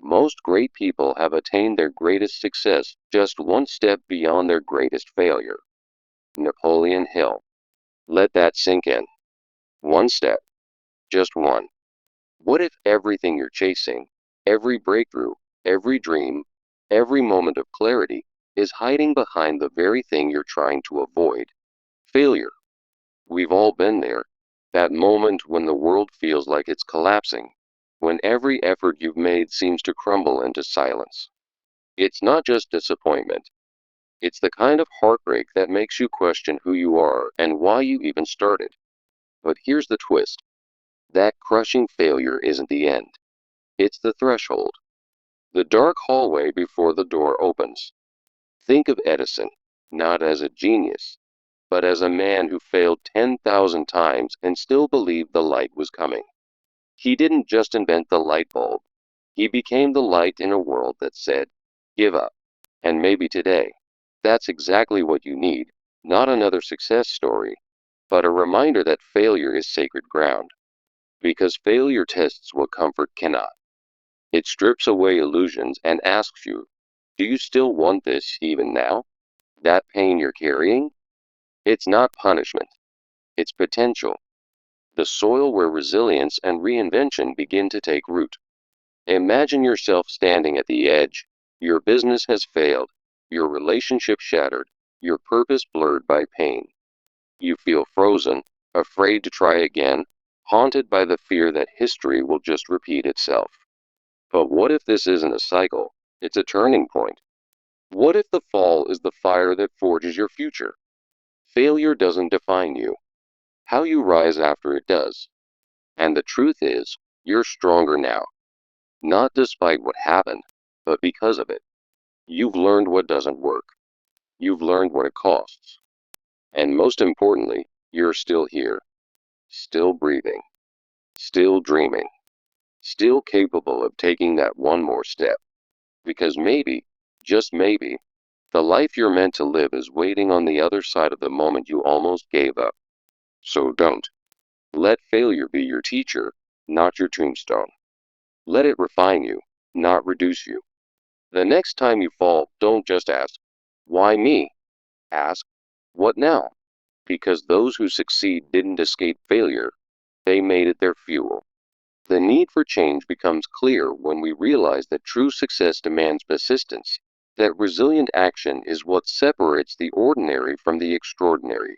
Most great people have attained their greatest success just one step beyond their greatest failure. Napoleon Hill. Let that sink in. One step. Just one. What if everything you're chasing, every breakthrough, every dream, every moment of clarity, is hiding behind the very thing you're trying to avoid? Failure. We've all been there. That moment when the world feels like it's collapsing, when every effort you've made seems to crumble into silence. It's not just disappointment. It's the kind of heartbreak that makes you question who you are and why you even started. But here's the twist. That crushing failure isn't the end. It's the threshold. The dark hallway before the door opens. Think of Edison, not as a genius, but as a man who failed 10,000 times and still believed the light was coming. He didn't just invent the light bulb. He became the light in a world that said, give up. And maybe today, that's exactly what you need, not another success story, but a reminder that failure is sacred ground. Because failure tests what comfort cannot. It strips away illusions and asks you, do you still want this even now? That pain you're carrying? It's not punishment. It's potential. The soil where resilience and reinvention begin to take root. Imagine yourself standing at the edge. Your business has failed, your relationship shattered, your purpose blurred by pain. You feel frozen, afraid to try again, haunted by the fear that history will just repeat itself. But what if this isn't a cycle? It's a turning point. What if the fall is the fire that forges your future? Failure doesn't define you. How you rise after it does. And the truth is, you're stronger now. Not despite what happened, but because of it. You've learned what doesn't work. You've learned what it costs. And most importantly, you're still here. Still breathing. Still dreaming. Still capable of taking that one more step. Because maybe, just maybe, the life you're meant to live is waiting on the other side of the moment you almost gave up. So don't. Let failure be your teacher, not your tombstone. Let it refine you, not reduce you. The next time you fall, don't just ask, why me? Ask, what now? Because those who succeed didn't escape failure, they made it their fuel. The need for change becomes clear when we realize that true success demands persistence, that resilient action is what separates the ordinary from the extraordinary.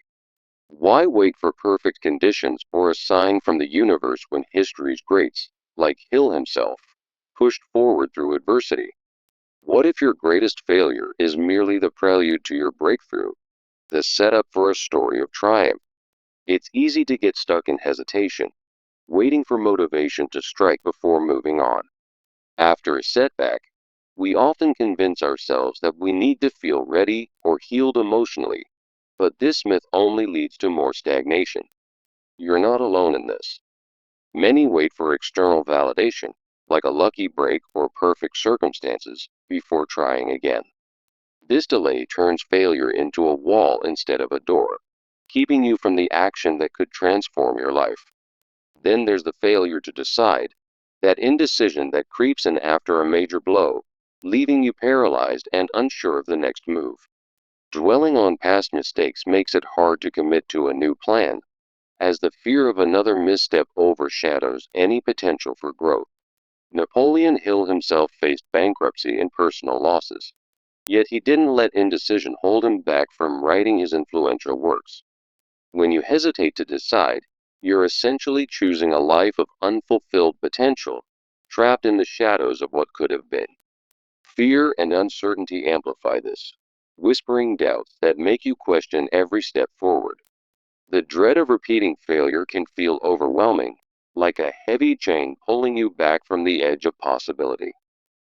Why wait for perfect conditions or a sign from the universe when history's greats, like Hill himself, pushed forward through adversity? What if your greatest failure is merely the prelude to your breakthrough, the setup for a story of triumph? It's easy to get stuck in hesitation, waiting for motivation to strike before moving on. After a setback, we often convince ourselves that we need to feel ready or healed emotionally, but this myth only leads to more stagnation. You're not alone in this. Many wait for external validation, like a lucky break or perfect circumstances, before trying again. This delay turns failure into a wall instead of a door, keeping you from the action that could transform your life. Then there's the failure to decide, that indecision that creeps in after a major blow, leaving you paralyzed and unsure of the next move. Dwelling on past mistakes makes it hard to commit to a new plan, as the fear of another misstep overshadows any potential for growth. Napoleon Hill himself faced bankruptcy and personal losses, yet he didn't let indecision hold him back from writing his influential works. When you hesitate to decide, you're essentially choosing a life of unfulfilled potential, trapped in the shadows of what could have been. Fear and uncertainty amplify this, whispering doubts that make you question every step forward. The dread of repeating failure can feel overwhelming, like a heavy chain pulling you back from the edge of possibility.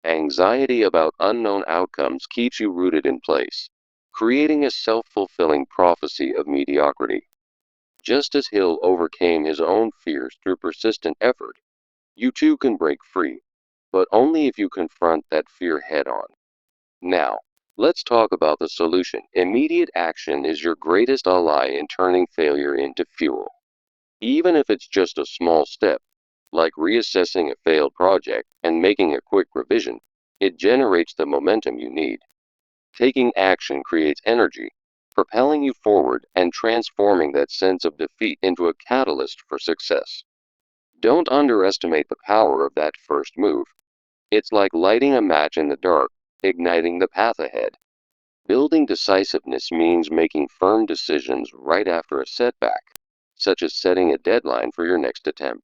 Anxiety about unknown outcomes keeps you rooted in place, creating a self-fulfilling prophecy of mediocrity. Just as Hill overcame his own fears through persistent effort, you too can break free, but only if you confront that fear head-on. Now, let's talk about the solution. Immediate action is your greatest ally in turning failure into fuel. Even if it's just a small step, Like reassessing a failed project and making a quick revision, it generates the momentum you need. Taking action creates energy, propelling you forward and transforming that sense of defeat into a catalyst for success. Don't underestimate the power of that first move. It's like lighting a match in the dark, igniting the path ahead. Building decisiveness means making firm decisions right after a setback, such as setting a deadline for your next attempt.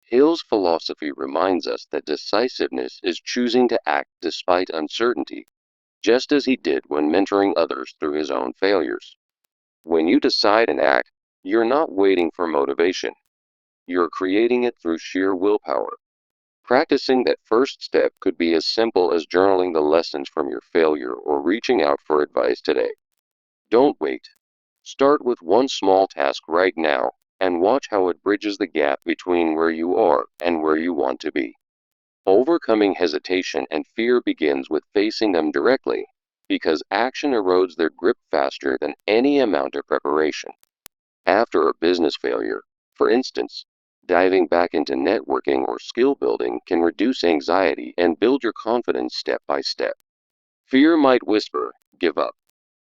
Hill's philosophy reminds us that decisiveness is choosing to act despite uncertainty, just as he did when mentoring others through his own failures. When you decide and act, you're not waiting for motivation. You're creating it through sheer willpower. Practicing that first step could be as simple as journaling the lessons from your failure or reaching out for advice today. Don't wait. Start with one small task right now and watch how it bridges the gap between where you are and where you want to be. Overcoming hesitation and fear begins with facing them directly, because action erodes their grip faster than any amount of preparation. After a business failure, for instance, diving back into networking or skill building can reduce anxiety and build your confidence step by step. Fear might whisper, give up,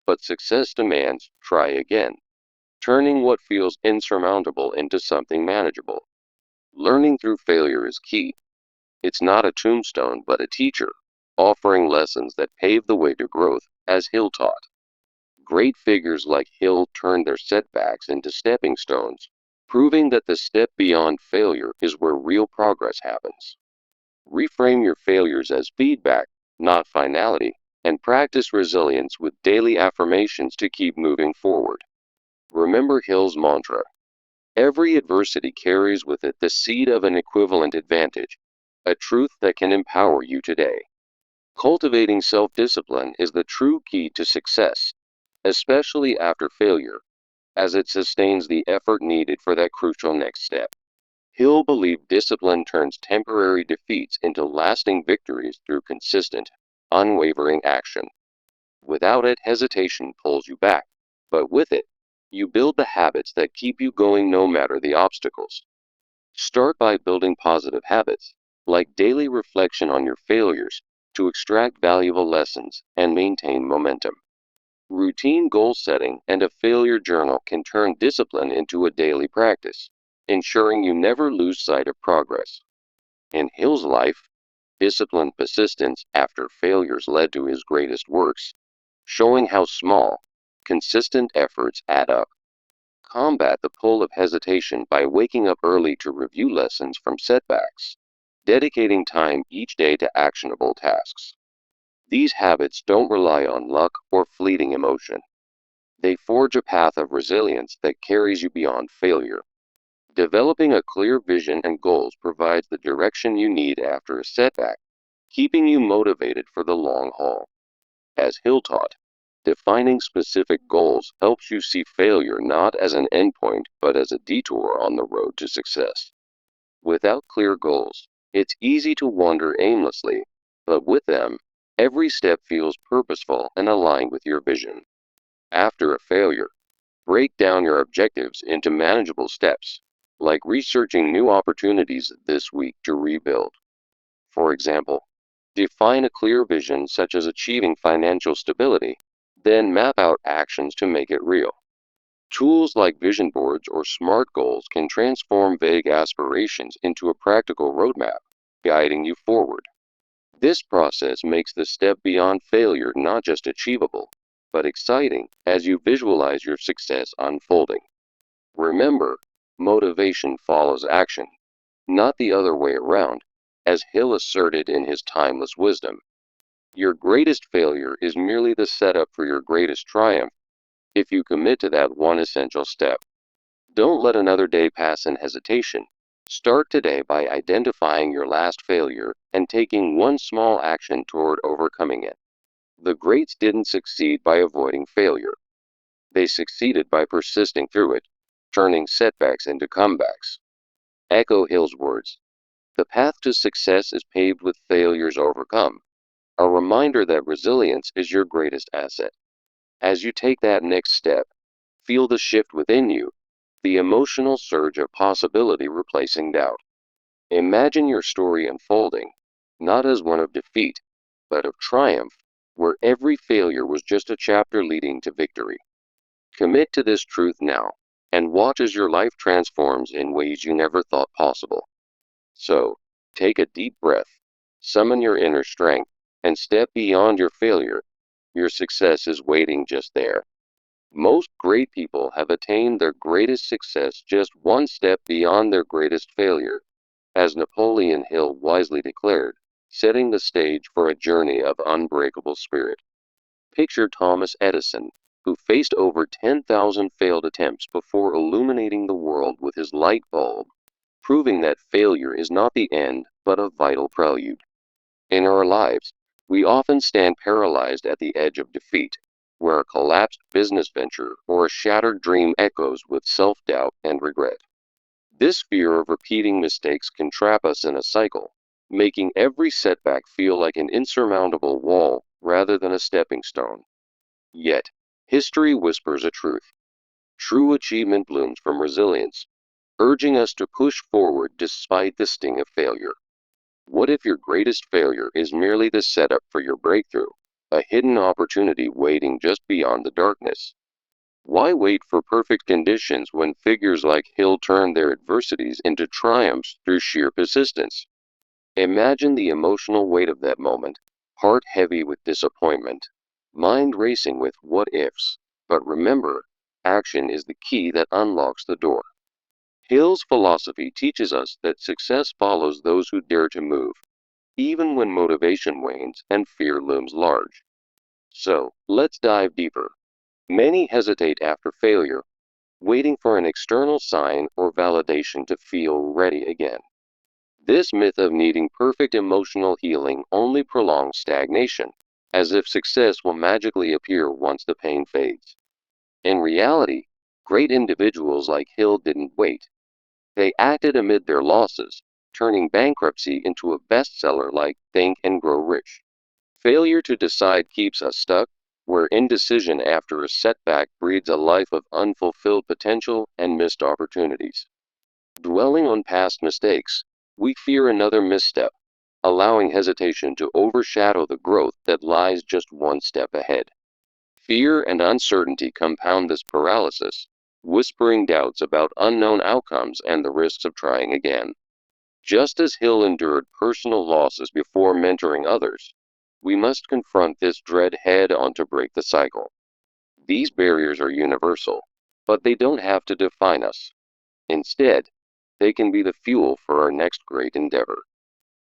but success demands, try again, turning what feels insurmountable into something manageable. Learning through failure is key. It's not a tombstone, but a teacher, offering lessons that pave the way to growth, as Hill taught. Great figures like Hill turned their setbacks into stepping stones, proving that the step beyond failure is where real progress happens. Reframe your failures as feedback, not finality, and practice resilience with daily affirmations to keep moving forward. Remember Hill's mantra: every adversity carries with it the seed of an equivalent advantage, a truth that can empower you today. Cultivating self-discipline is the true key to success, especially after failure, as it sustains the effort needed for that crucial next step. Hill believed discipline turns temporary defeats into lasting victories through consistent, unwavering action. Without it, hesitation pulls you back, but with it, you build the habits that keep you going no matter the obstacles. Start by building positive habits, like daily reflection on your failures, to extract valuable lessons and maintain momentum. Routine goal setting and a failure journal can turn discipline into a daily practice, ensuring you never lose sight of progress. In Hill's life, disciplined persistence after failures led to his greatest works, showing how small, consistent efforts add up. Combat the pull of hesitation by waking up early to review lessons from setbacks, dedicating time each day to actionable tasks. These habits don't rely on luck or fleeting emotion. They forge a path of resilience that carries you beyond failure. Developing a clear vision and goals provides the direction you need after a setback, keeping you motivated for the long haul. As Hill taught, defining specific goals helps you see failure not as an endpoint but as a detour on the road to success. Without clear goals, it's easy to wander aimlessly, but with them, every step feels purposeful and aligned with your vision. After a failure, break down your objectives into manageable steps, like researching new opportunities this week to rebuild. For example, define a clear vision such as achieving financial stability, then map out actions to make it real. Tools like vision boards or SMART goals can transform vague aspirations into a practical roadmap, guiding you forward. This process makes the step beyond failure not just achievable, but exciting as you visualize your success unfolding. Remember, motivation follows action, not the other way around, as Hill asserted in his timeless wisdom. Your greatest failure is merely the setup for your greatest triumph if you commit to that one essential step. Don't let another day pass in hesitation. Start today by identifying your last failure and taking one small action toward overcoming it. The greats didn't succeed by avoiding failure. They succeeded by persisting through it, turning setbacks into comebacks. Echo Hill's words: the path to success is paved with failures overcome, a reminder that resilience is your greatest asset. As you take that next step, feel the shift within you, the emotional surge of possibility replacing doubt. Imagine your story unfolding, not as one of defeat, but of triumph, where every failure was just a chapter leading to victory. Commit to this truth now, and watch as your life transforms in ways you never thought possible. So, take a deep breath, summon your inner strength, and step beyond your failure. Your success is waiting just there. Most great people have attained their greatest success just one step beyond their greatest failure, as Napoleon Hill wisely declared, setting the stage for a journey of unbreakable spirit. Picture Thomas Edison, who faced over 10,000 failed attempts before illuminating the world with his light bulb, proving that failure is not the end, but a vital prelude. In our lives, we often stand paralyzed at the edge of defeat, where a collapsed business venture or a shattered dream echoes with self-doubt and regret. This fear of repeating mistakes can trap us in a cycle, making every setback feel like an insurmountable wall rather than a stepping stone. Yet, history whispers a truth. True achievement blooms from resilience, urging us to push forward despite the sting of failure. What if your greatest failure is merely the setup for your breakthrough, a hidden opportunity waiting just beyond the darkness? Why wait for perfect conditions when figures like Hill turned their adversities into triumphs through sheer persistence? Imagine the emotional weight of that moment, heart heavy with disappointment, mind racing with what ifs. But remember, action is the key that unlocks the door. Hill's philosophy teaches us that success follows those who dare to move, even when motivation wanes and fear looms large. So, let's dive deeper. Many hesitate after failure, waiting for an external sign or validation to feel ready again. This myth of needing perfect emotional healing only prolongs stagnation, as if success will magically appear once the pain fades. In reality, great individuals like Hill didn't wait. They acted amid their losses, turning bankruptcy into a bestseller like Think and Grow Rich. Failure to decide keeps us stuck, where indecision after a setback breeds a life of unfulfilled potential and missed opportunities. Dwelling on past mistakes, we fear another misstep, allowing hesitation to overshadow the growth that lies just one step ahead. Fear and uncertainty compound this paralysis, whispering doubts about unknown outcomes and the risks of trying again. Just as Hill endured personal losses before mentoring others, we must confront this dread head on to break the cycle. These barriers are universal, but they don't have to define us. Instead, they can be the fuel for our next great endeavor.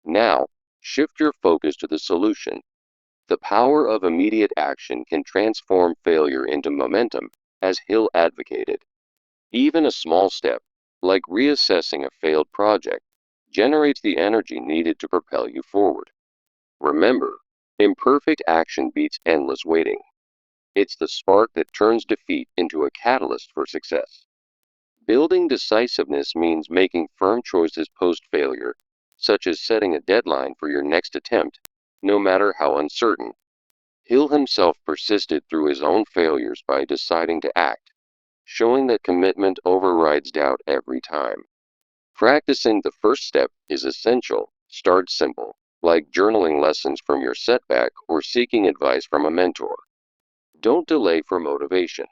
Now, shift your focus to the solution. The power of immediate action can transform failure into momentum, as Hill advocated. Even a small step, like reassessing a failed project, generates the energy needed to propel you forward. Remember, imperfect action beats endless waiting. It's the spark that turns defeat into a catalyst for success. Building decisiveness means making firm choices post-failure, such as setting a deadline for your next attempt, no matter how uncertain. Hill himself persisted through his own failures by deciding to act, showing that commitment overrides doubt every time. Practicing the first step is essential. Start simple, like journaling lessons from your setback or seeking advice from a mentor. Don't delay for motivation.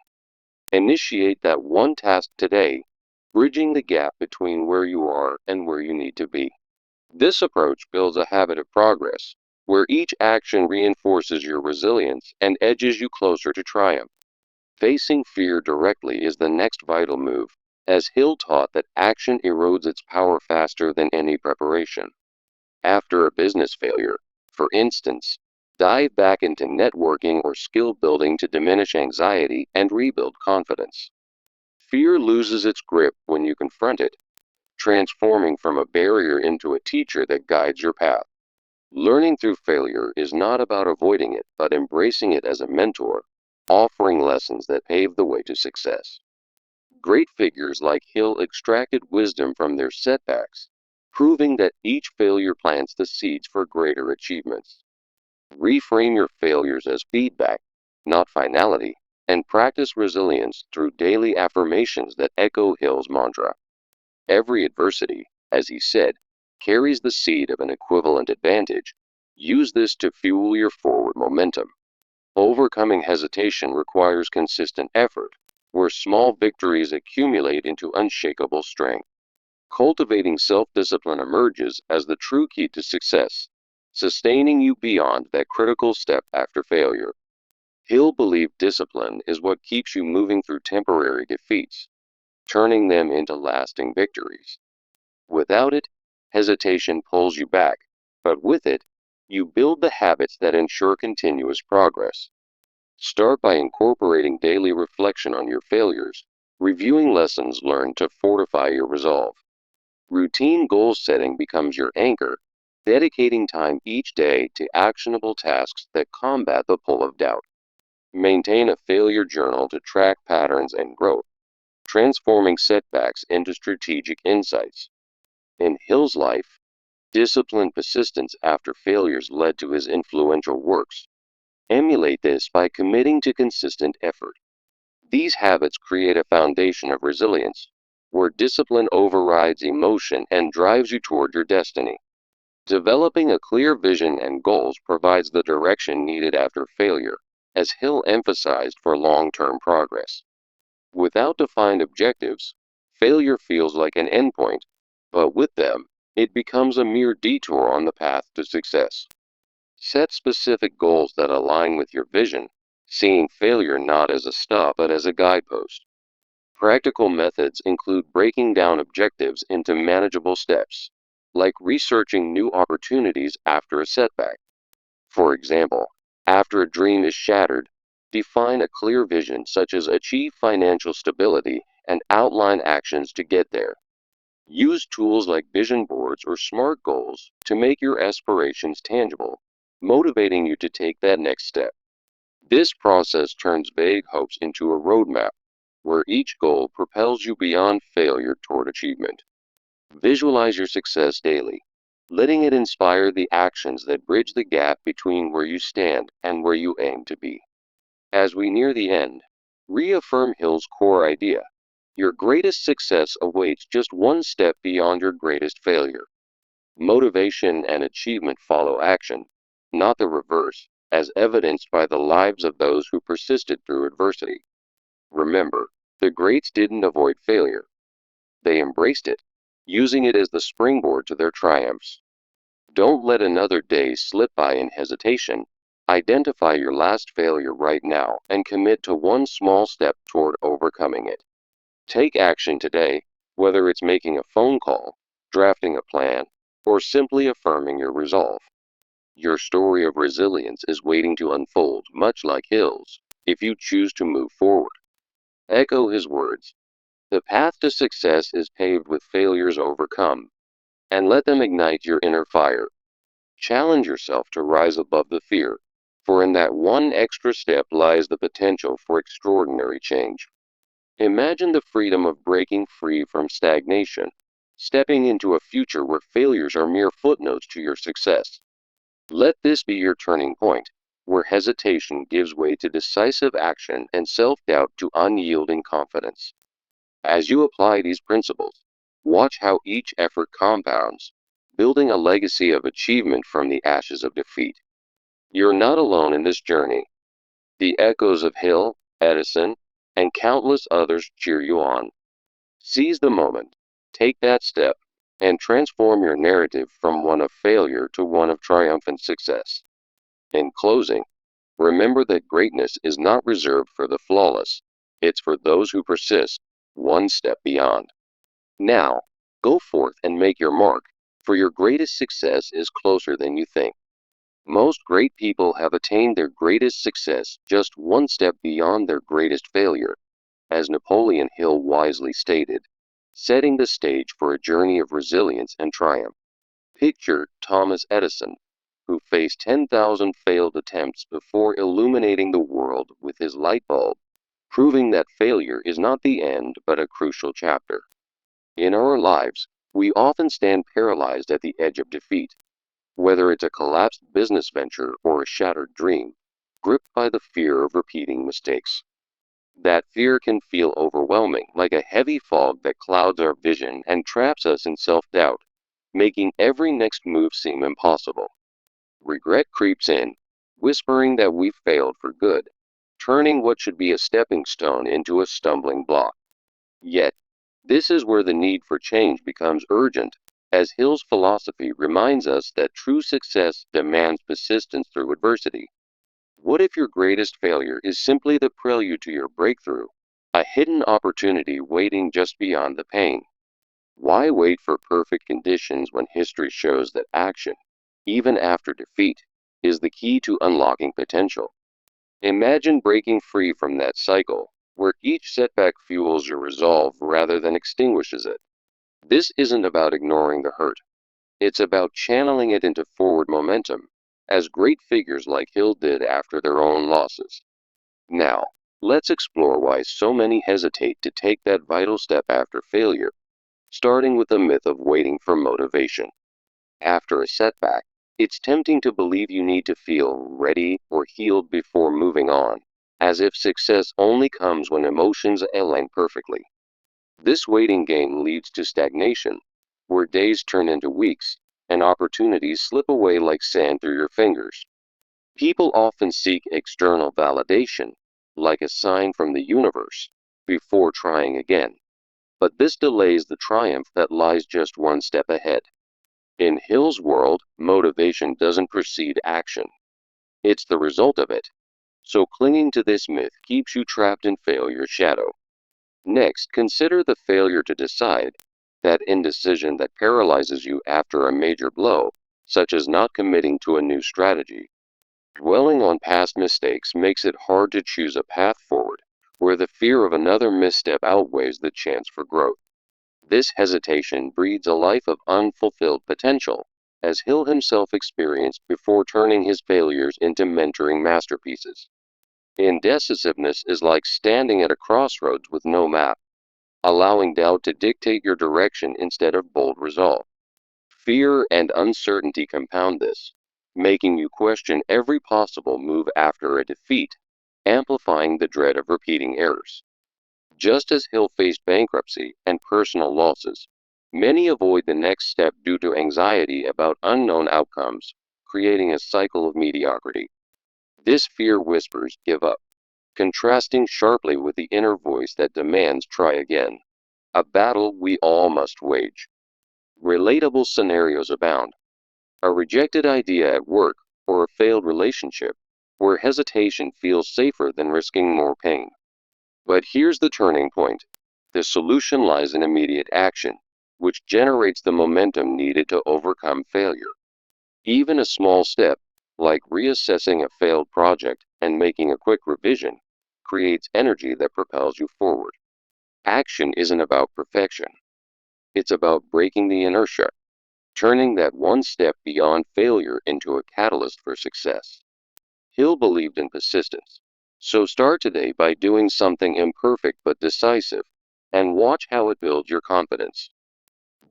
Initiate that one task today, bridging the gap between where you are and where you need to be. This approach builds a habit of progress, where each action reinforces your resilience and edges you closer to triumph. Facing fear directly is the next vital move, as Hill taught that action erodes its power faster than any preparation. After a business failure, for instance, dive back into networking or skill building to diminish anxiety and rebuild confidence. Fear loses its grip when you confront it, transforming from a barrier into a teacher that guides your path. Learning through failure is not about avoiding it, but embracing it as a mentor, offering lessons that pave the way to success. Great figures like Hill extracted wisdom from their setbacks, proving that each failure plants the seeds for greater achievements. Reframe your failures as feedback, not finality, and practice resilience through daily affirmations that echo Hill's mantra. Every adversity, as he said, carries the seed of an equivalent advantage. Use this to fuel your forward momentum. Overcoming hesitation requires consistent effort, where small victories accumulate into unshakable strength. Cultivating self-discipline emerges as the true key to success, sustaining you beyond that critical step after failure. Hill believed discipline is what keeps you moving through temporary defeats, turning them into lasting victories. Without it, hesitation pulls you back, but with it, you build the habits that ensure continuous progress. Start by incorporating daily reflection on your failures, reviewing lessons learned to fortify your resolve. Routine goal setting becomes your anchor, dedicating time each day to actionable tasks that combat the pull of doubt. Maintain a failure journal to track patterns and growth, transforming setbacks into strategic insights. In Hill's life, disciplined persistence after failures led to his influential works. Emulate this by committing to consistent effort. These habits create a foundation of resilience, where discipline overrides emotion and drives you toward your destiny. Developing a clear vision and goals provides the direction needed after failure, as Hill emphasized for long-term progress. Without defined objectives, failure feels like an endpoint, but with them, it becomes a mere detour on the path to success. Set specific goals that align with your vision, seeing failure not as a stop but as a guidepost. Practical methods include breaking down objectives into manageable steps, like researching new opportunities after a setback. For example, after a dream is shattered, define a clear vision such as achieve financial stability and outline actions to get there. Use tools like vision boards or SMART goals to make your aspirations tangible, motivating you to take that next step. This process turns vague hopes into a roadmap, where each goal propels you beyond failure toward achievement. Visualize your success daily, letting it inspire the actions that bridge the gap between where you stand and where you aim to be. As we near the end, reaffirm Hill's core idea. Your greatest success awaits just one step beyond your greatest failure. Motivation and achievement follow action, not the reverse, as evidenced by the lives of those who persisted through adversity. Remember, the greats didn't avoid failure. They embraced it, using it as the springboard to their triumphs. Don't let another day slip by in hesitation. Identify your last failure right now and commit to one small step toward overcoming it. Take action today, whether it's making a phone call, drafting a plan, or simply affirming your resolve. Your story of resilience is waiting to unfold, much like Hill's, if you choose to move forward. Echo his words. The path to success is paved with failures overcome, and let them ignite your inner fire. Challenge yourself to rise above the fear, for in that one extra step lies the potential for extraordinary change. Imagine the freedom of breaking free from stagnation, stepping into a future where failures are mere footnotes to your success. Let this be your turning point, where hesitation gives way to decisive action and self-doubt to unyielding confidence. As you apply these principles, watch how each effort compounds, building a legacy of achievement from the ashes of defeat. You're not alone in this journey. The echoes of Hill, Edison, and countless others cheer you on. Seize the moment, take that step, and transform your narrative from one of failure to one of triumphant success. In closing, remember that greatness is not reserved for the flawless. It's for those who persist, one step beyond. Now, go forth and make your mark, for your greatest success is closer than you think. Most great people have attained their greatest success just one step beyond their greatest failure, as Napoleon Hill wisely stated, setting the stage for a journey of resilience and triumph. Picture Thomas Edison, who faced 10,000 failed attempts before illuminating the world with his light bulb, proving that failure is not the end but a crucial chapter. In our lives, we often stand paralyzed at the edge of defeat, whether it's a collapsed business venture or a shattered dream, gripped by the fear of repeating mistakes. That fear can feel overwhelming, like a heavy fog that clouds our vision and traps us in self-doubt. making every next move seem impossible. Regret creeps in, whispering that we've failed for good, turning what should be a stepping stone into a stumbling block. Yet, this is where the need for change becomes urgent, as Hill's philosophy reminds us that true success demands persistence through adversity. What if your greatest failure is simply the prelude to your breakthrough, a hidden opportunity waiting just beyond the pain? Why wait for perfect conditions when history shows that action, even after defeat, is the key to unlocking potential? Imagine breaking free from that cycle, where each setback fuels your resolve rather than extinguishes it. This isn't about ignoring the hurt, it's about channeling it into forward momentum, as great figures like Hill did after their own losses. Now, let's explore why so many hesitate to take that vital step after failure, starting with the myth of waiting for motivation. After a setback, it's tempting to believe you need to feel ready or healed before moving on, as if success only comes when emotions align perfectly. This waiting game leads to stagnation, where days turn into weeks, and opportunities slip away like sand through your fingers. People often seek external validation, like a sign from the universe, before trying again. But this delays the triumph that lies just one step ahead. In Hill's world, motivation doesn't precede action. It's the result of it. So clinging to this myth keeps you trapped in failure's shadow. Next, consider the failure to decide, that indecision that paralyzes you after a major blow, such as not committing to a new strategy. Dwelling on past mistakes makes it hard to choose a path forward, where the fear of another misstep outweighs the chance for growth. This hesitation breeds a life of unfulfilled potential, as Hill himself experienced before turning his failures into mentoring masterpieces. Indecisiveness is like standing at a crossroads with no map, allowing doubt to dictate your direction instead of bold resolve. Fear and uncertainty compound this, making you question every possible move after a defeat, amplifying the dread of repeating errors. Just as Hill faced bankruptcy and personal losses, many avoid the next step due to anxiety about unknown outcomes, creating a cycle of mediocrity. This fear whispers, give up, contrasting sharply with the inner voice that demands try again, a battle we all must wage. Relatable scenarios abound. A rejected idea at work or a failed relationship, where hesitation feels safer than risking more pain. But here's the turning point. The solution lies in immediate action, which generates the momentum needed to overcome failure. Even a small step, like reassessing a failed project and making a quick revision, creates energy that propels you forward. Action isn't about perfection. It's about breaking the inertia, turning that one step beyond failure into a catalyst for success. Hill believed in persistence. So start today by doing something imperfect but decisive, and watch how it builds your confidence.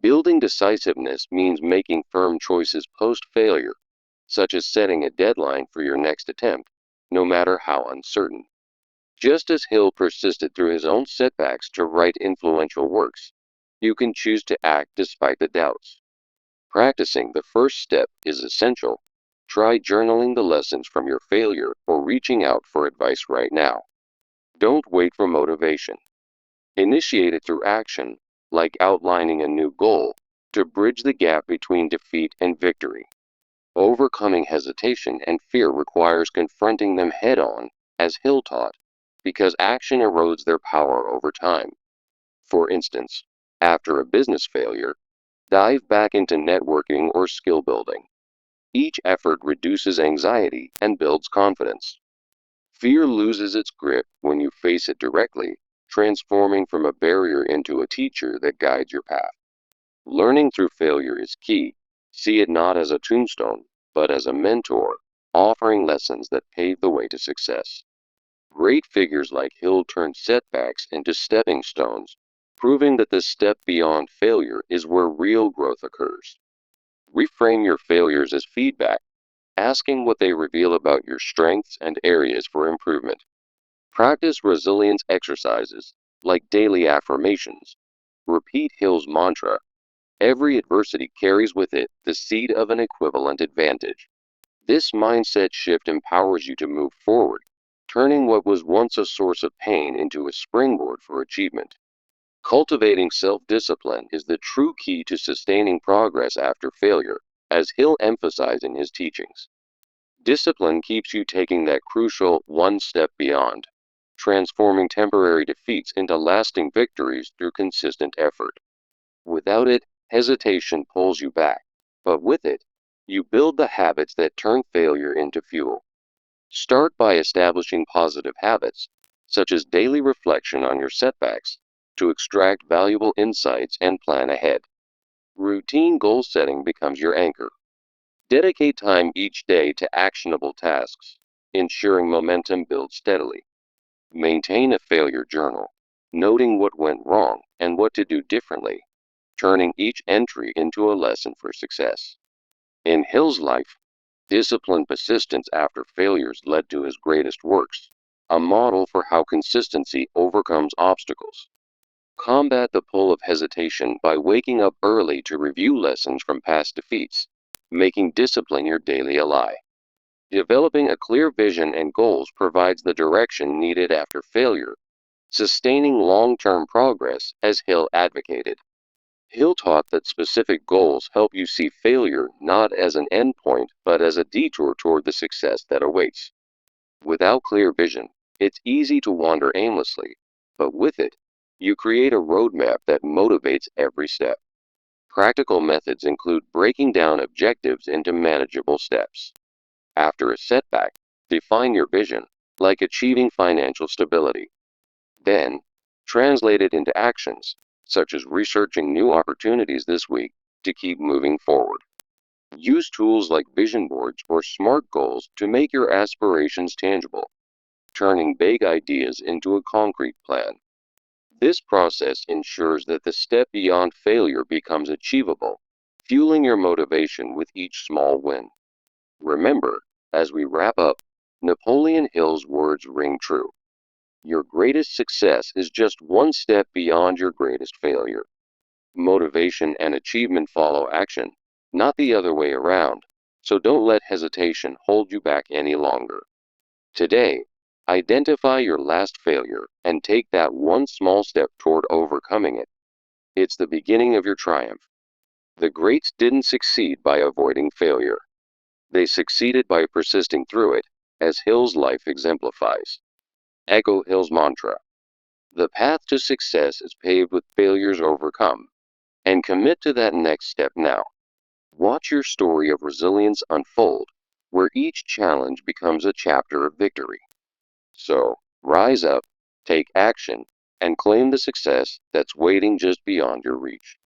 Building decisiveness means making firm choices post failure, such as setting a deadline for your next attempt, no matter how uncertain. Just as Hill persisted through his own setbacks to write influential works, you can choose to act despite the doubts. Practicing the first step is essential. Try journaling the lessons from your failure or reaching out for advice right now. Don't wait for motivation. Initiate it through action, like outlining a new goal, to bridge the gap between defeat and victory. Overcoming hesitation and fear requires confronting them head on, as Hill taught, because action erodes their power over time. For instance, after a business failure, dive back into networking or skill building. Each effort reduces anxiety and builds confidence. Fear loses its grip when you face it directly, transforming from a barrier into a teacher that guides your path. Learning through failure is key. See it not as a tombstone, but as a mentor, offering lessons that pave the way to success. Great figures like Hill turned setbacks into stepping stones, proving that the step beyond failure is where real growth occurs. Reframe your failures as feedback, asking what they reveal about your strengths and areas for improvement. Practice resilience exercises, like daily affirmations. Repeat Hill's mantra, Every adversity carries with it the seed of an equivalent advantage. This mindset shift empowers you to move forward, turning what was once a source of pain into a springboard for achievement. Cultivating self-discipline is the true key to sustaining progress after failure, as Hill emphasized in his teachings. Discipline keeps you taking that crucial one step beyond, transforming temporary defeats into lasting victories through consistent effort. Without it, hesitation pulls you back, but with it, you build the habits that turn failure into fuel. Start by establishing positive habits, such as daily reflection on your setbacks, to extract valuable insights and plan ahead. Routine goal setting becomes your anchor. Dedicate time each day to actionable tasks, ensuring momentum builds steadily. Maintain a failure journal, noting what went wrong and what to do differently, turning each entry into a lesson for success. In Hill's life, disciplined persistence after failures led to his greatest works, a model for how consistency overcomes obstacles. Combat the pull of hesitation by waking up early to review lessons from past defeats, making discipline your daily ally. Developing a clear vision and goals provides the direction needed after failure, sustaining long-term progress as Hill advocated. Hill taught that specific goals help you see failure not as an endpoint but as a detour toward the success that awaits. Without clear vision, it's easy to wander aimlessly, but with it, you create a roadmap that motivates every step. Practical methods include breaking down objectives into manageable steps. After a setback, define your vision, like achieving financial stability. Then, translate it into actions, such as researching new opportunities this week to keep moving forward. Use tools like vision boards or SMART goals to make your aspirations tangible, turning vague ideas into a concrete plan. This process ensures that the step beyond failure becomes achievable, fueling your motivation with each small win. Remember, as we wrap up, Napoleon Hill's words ring true. Your greatest success is just one step beyond your greatest failure. Motivation and achievement follow action, not the other way around, so don't let hesitation hold you back any longer. Today, identify your last failure and take that one small step toward overcoming it. It's the beginning of your triumph. The greats didn't succeed by avoiding failure. They succeeded by persisting through it, as Hill's life exemplifies. Echo Hill's mantra. The path to success is paved with failures overcome, and commit to that next step now. Watch your story of resilience unfold, where each challenge becomes a chapter of victory. So, rise up, take action, and claim the success that's waiting just beyond your reach.